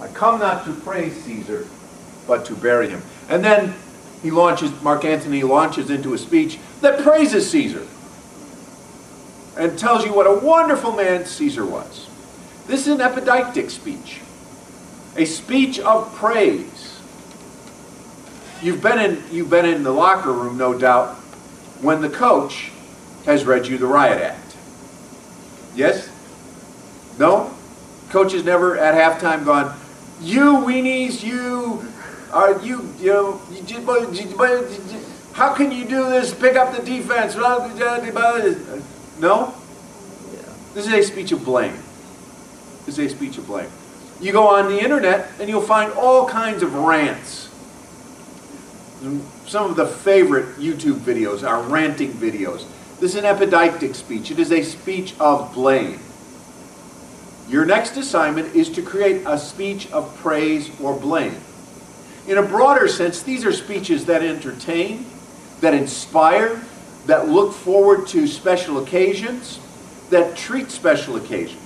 I come not to praise Caesar, but to bury him. And then he launches, Mark Antony launches into a speech that praises Caesar and tells you what a wonderful man Caesar was. This is an epidictic speech, a speech of praise. You've been in the locker room, no doubt, when the coach has read you the riot act. Yes? No? Coach has never at halftime gone, "You weenies, how can you do this? Pick up the defense." No? This is a speech of blame. This is a speech of blame. You go on the internet and you'll find all kinds of rants. Some of the favorite YouTube videos are ranting videos. This is an epidictic speech. It is a speech of blame. Your next assignment is to create a speech of praise or blame. In a broader sense, these are speeches that entertain, that inspire, that look forward to special occasions, that treat special occasions.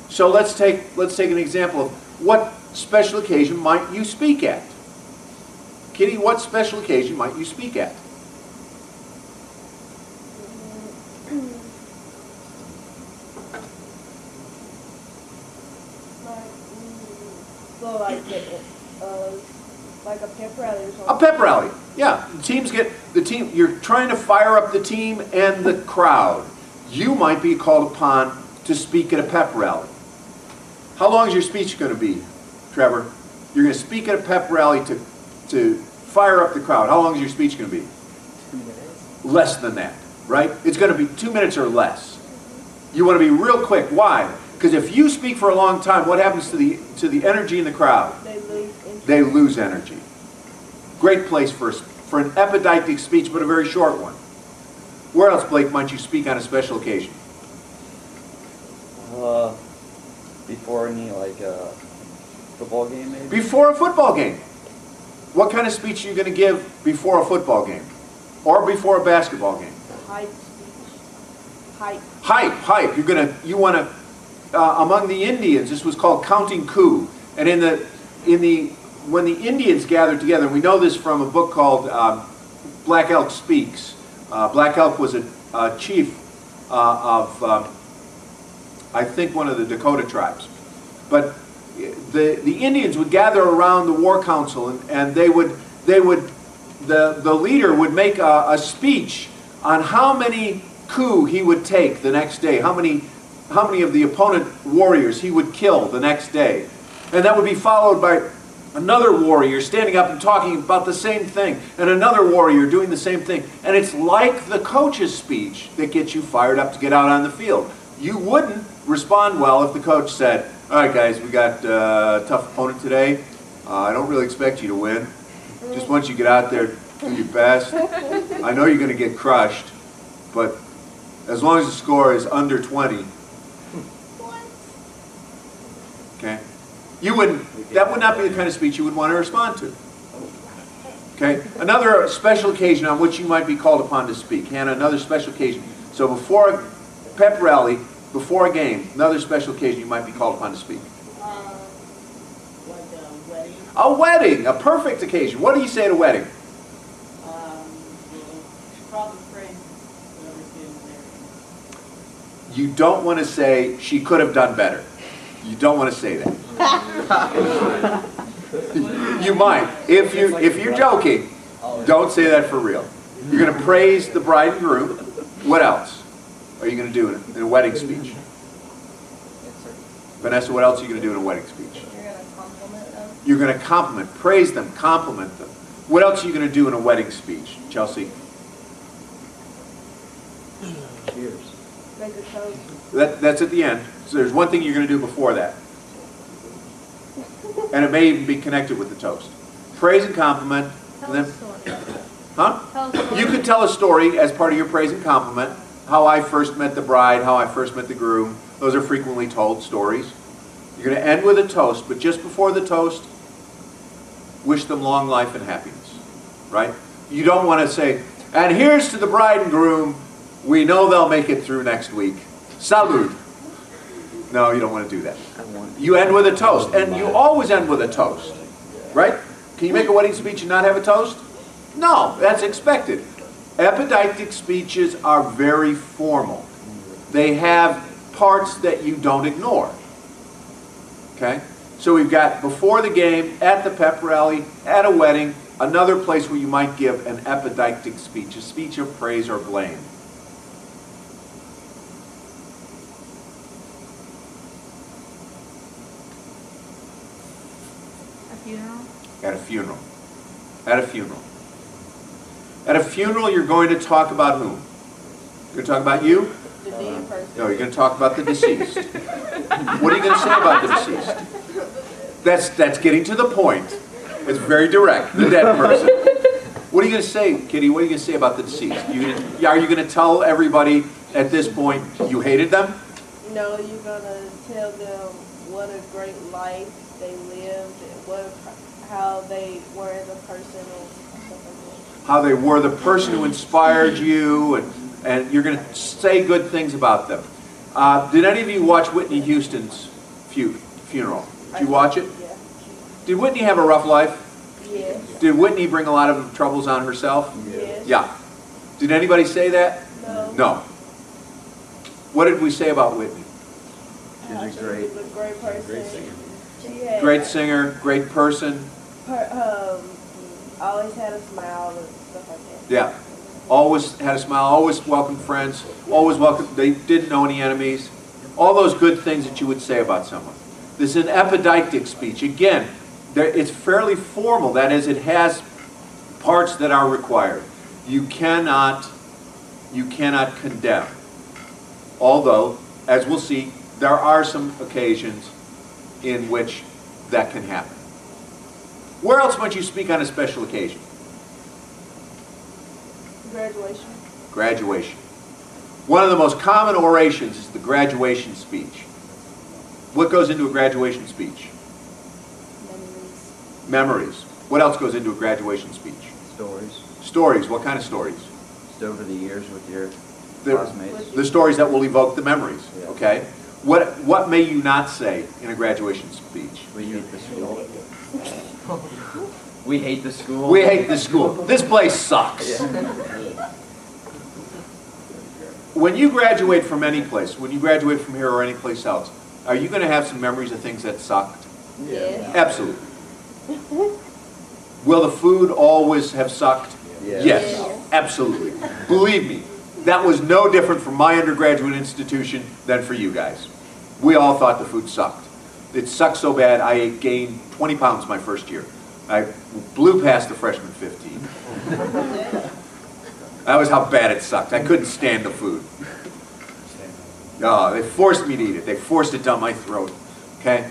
So let's take an example of what special occasion might you speak at? Kitty, what special occasion might you speak at? Like a pep rally or something. A pep rally, yeah. You're trying to fire up the team and the crowd. You might be called upon to speak at a pep rally. How long is your speech going to be, Trevor? You're going to speak at a pep rally to fire up the crowd. How long is your speech going to be? 2 minutes. Less than that, right? It's going to be 2 minutes or less. You want to be real quick. Why? Because if you speak for a long time, what happens to the energy in the crowd? They lose energy. Great place for an epidictic speech, but a very short one. Where else, Blake, might you speak on a special occasion? Before any football game, maybe. Before a football game. What kind of speech are you going to give before a football game, or before a basketball game? Hype speech. Hype. You want to. Among the Indians, this was called counting coup, and when the Indians gathered together, and we know this from a book called Black Elk Speaks. Black Elk was a chief of, I think, one of the Dakota tribes. But the Indians would gather around the war council, and the leader would make a speech on how many coups he would take the next day, how many of the opponent warriors he would kill the next day. And that would be followed by another warrior standing up and talking about the same thing, and another warrior doing the same thing. And it's like the coach's speech that gets you fired up to get out on the field. You wouldn't respond well if the coach said, "All right, guys, we got a tough opponent today. I don't really expect you to win. Just want you to get out there, do your best. I know you're going to get crushed, but as long as the score is under 20, okay? That would not be the kind of speech you would want to respond to. Okay? Another special occasion on which you might be called upon to speak. Hannah, another special occasion. So before a pep rally, before a game, another special occasion you might be called upon to speak. Like a wedding. A wedding, a perfect occasion. What do you say at a wedding? Probably pray whoever's getting married. You don't want to say, "She could have done better." You don't want to say that. You might. If you're joking, don't say that for real. You're going to praise the bride and groom. What else are you going to do in a wedding speech? Vanessa, what else are you going to do in a wedding speech? You're going to compliment them. You're going to compliment, praise them, compliment them. What else are you going to do in a wedding speech, Chelsea? Cheers. Make a toast. That's at the end. So there's one thing you're going to do before that. And it may even be connected with the toast. Praise and compliment. Tell And a then, story. huh? Tell a story. You could tell a story as part of your praise and compliment. How I first met the bride, how I first met the groom. Those are frequently told stories. You're going to end with a toast, but just before the toast, wish them long life and happiness. Right? You don't want to say, "And here's to the bride and groom. We know they'll make it through next week. Salud." No, you don't want to do that. I want. You end with a toast, and you always end with a toast, right? Can you make a wedding speech and not have a toast? No, that's expected. Epidictic speeches are very formal. They have parts that you don't ignore. Okay? So we've got before the game, at the pep rally, at a wedding, another place where you might give an epidictic speech, a speech of praise or blame. A funeral? At a funeral. At a funeral. At a funeral, you're going to talk about whom? You're going to talk about you? The dead person. No, you're going to talk about the deceased. What are you going to say about the deceased? That's getting to the point. It's very direct, the dead person. What are you going to say, Kitty? What are you going to say about the deceased? Are you going to tell everybody at this point you hated them? No, you're gonna tell them what a great life they lived, and how they were as a person and stuff like that. How they were the person who inspired you, and you're going to say good things about them. Did any of you watch Whitney Houston's funeral? Did you watch it? Yeah. Did Whitney have a rough life? Yes. Did Whitney bring a lot of troubles on herself? Yes. Yeah. Did anybody say that? No. No. What did we say about Whitney? How She's she a great, was a great person. great singer. She had Great singer, great person. always had a smile and stuff like that. Yeah. Always had a smile, always welcomed friends, always welcomed, they didn't know any enemies. All those good things that you would say about someone. This is an epidictic speech. Again, it's fairly formal. That is, it has parts that are required. You cannot condemn. Although, as we'll see, there are some occasions in which that can happen. Where else might you speak on a special occasion? Graduation. Graduation. One of the most common orations is the graduation speech. What goes into a graduation speech? Memories. Memories. What else goes into a graduation speech? Stories. Stories. What kind of stories? Just over the years with your The, classmates. the stories that will evoke the memories. Yeah. Okay? What may you not say in a graduation speech? We hate the school. We hate the school. We hate this school. This place sucks. When you graduate from any place, when you graduate from here or any place else, are you going to have some memories of things that sucked? Yes. Absolutely. Will the food always have sucked? Yeah. Yes, absolutely. Believe me, that was no different from my undergraduate institution than for you guys. We all thought the food sucked. It sucked so bad I gained 20 pounds my first year. I blew past the freshman 15. That was how bad it sucked. I couldn't stand the food. Oh, they forced me to eat it. They forced it down my throat. Okay?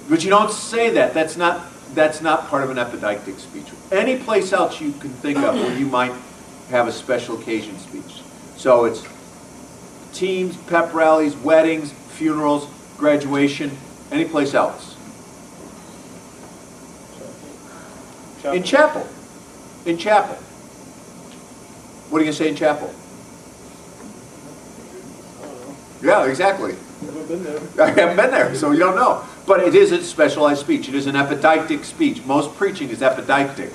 But you don't say that. That's not part of an epidictic speech. Any place else you can think of where you might have a special occasion speech. So it's teams, pep rallies, weddings, funerals, graduation, any place else. In chapel. In chapel. What are you going to say in chapel? Yeah, exactly. Never been there. I haven't been there, so you don't know. But it is a specialized speech. It is an epidictic speech. Most preaching is epidictic.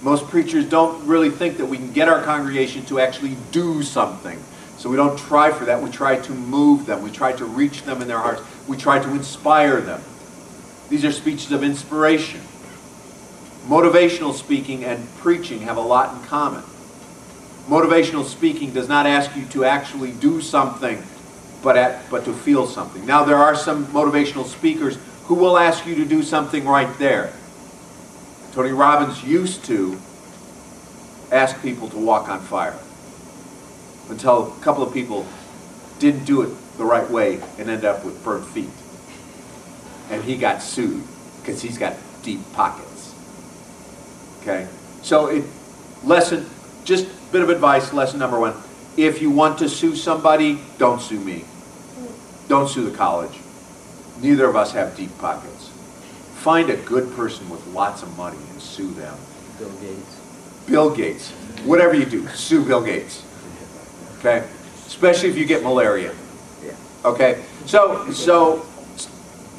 Most preachers don't really think that we can get our congregation to actually do something. So we don't try for that. We try to move them. We try to reach them in their hearts. We try to inspire them. These are speeches of inspiration. Motivational speaking and preaching have a lot in common. Motivational speaking does not ask you to actually do something, but to feel something. Now, there are some motivational speakers who will ask you to do something right there. Tony Robbins used to ask people to walk on fire until a couple of people didn't do it the right way and ended up with burnt feet. And he got sued because he's got deep pockets. Okay? So just a bit of advice, lesson number one. If you want to sue somebody, don't sue me. Don't sue the college. Neither of us have deep pockets. Find a good person with lots of money and sue them. Bill Gates. Bill Gates. Whatever you do, sue Bill Gates. Okay? Especially if you get malaria. Yeah. Okay, so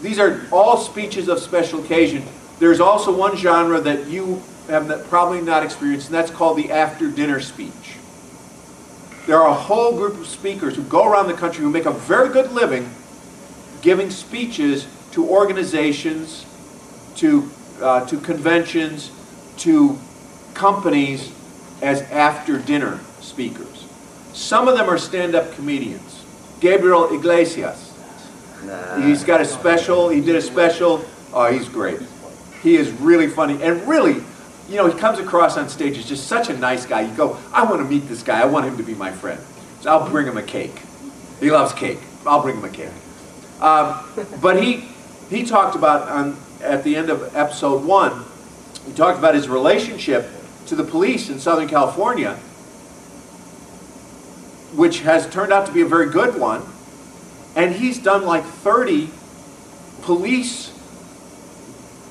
these are all speeches of special occasion. There's also one genre that you have probably not experienced, and that's called the after-dinner speech. There are a whole group of speakers who go around the country who make a very good living giving speeches to organizations, to conventions, to companies as after-dinner speakers. Some of them are stand-up comedians. Gabriel Iglesias. He's got a special, he did a special. Oh, he's great. He is really funny. And really, you know, he comes across on stage as just such a nice guy. You go, I want to meet this guy. I want him to be my friend. So I'll bring him a cake. He loves cake. I'll bring him a cake. But he talked about, at the end of episode 1, he talked about his relationship to the police in Southern California, which has turned out to be a very good one. And he's done like 30 police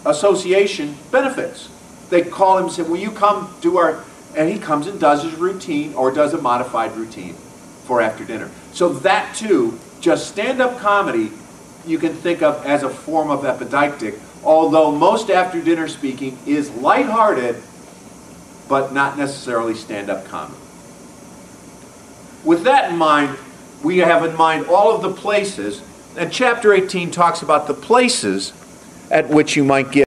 association benefits. They call him and say, will you come do our, and he comes and does his routine or does a modified routine for after dinner. So that too, just stand-up comedy, you can think of as a form of epidictic, although most after dinner speaking is lighthearted, but not necessarily stand-up comedy. With that in mind, we have in mind all of the places, and chapter 18 talks about the places at which you might give